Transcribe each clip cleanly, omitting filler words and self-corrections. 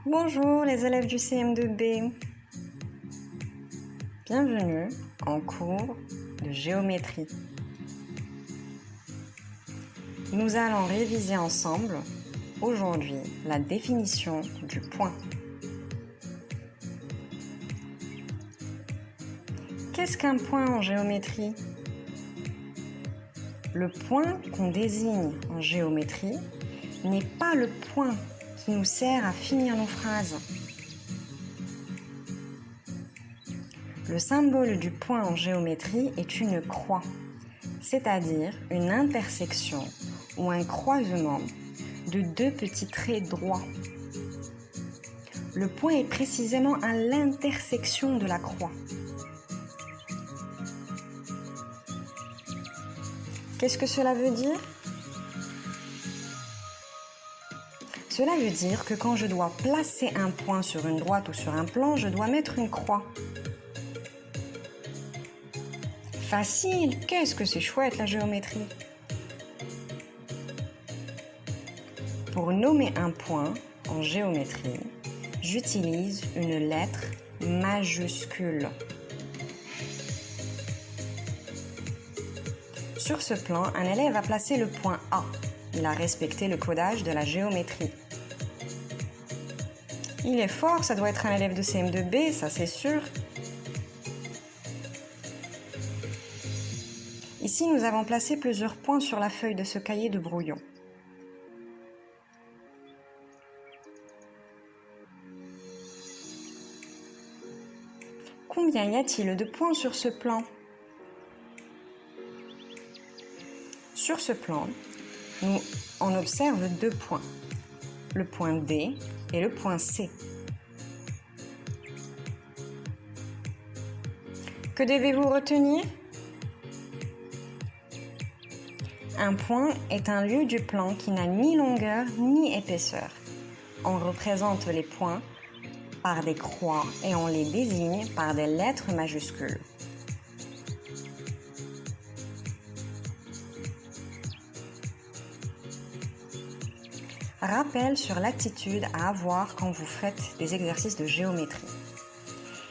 Bonjour les élèves du CM2B. Bienvenue en cours de géométrie. Nous allons réviser ensemble aujourd'hui la définition du point. Qu'est-ce qu'un point en géométrie? Le point qu'on désigne en géométrie n'est pas le point qui nous sert à finir nos phrases. Le symbole du point en géométrie est une croix, c'est-à-dire une intersection ou un croisement de deux petits traits droits. Le point est précisément à l'intersection de la croix. Qu'est-ce que cela veut dire? Cela veut dire que quand je dois placer un point sur une droite ou sur un plan, je dois mettre une croix. Facile, qu'est-ce que c'est chouette la géométrie! Pour nommer un point en géométrie, j'utilise une lettre majuscule. Sur ce plan, un élève a placé le point A. Il a respecté le codage de la géométrie. Il est fort, ça doit être un élève de CM2B, ça c'est sûr. Ici, nous avons placé plusieurs points sur la feuille de ce cahier de brouillon. Combien y a-t-il de points sur ce plan? Sur ce plan, on observe deux points, le point D et le point C. Que devez-vous retenir? Un point est un lieu du plan qui n'a ni longueur ni épaisseur. On représente les points par des croix et on les désigne par des lettres majuscules. Rappel sur l'attitude à avoir quand vous faites des exercices de géométrie.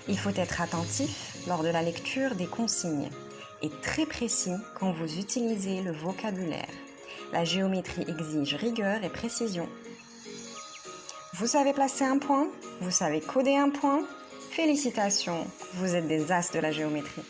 Il faut être attentif lors de la lecture des consignes et très précis quand vous utilisez le vocabulaire. La géométrie exige rigueur et précision. Vous savez placer un point? Vous savez coder un point? Félicitations, vous êtes des as de la géométrie.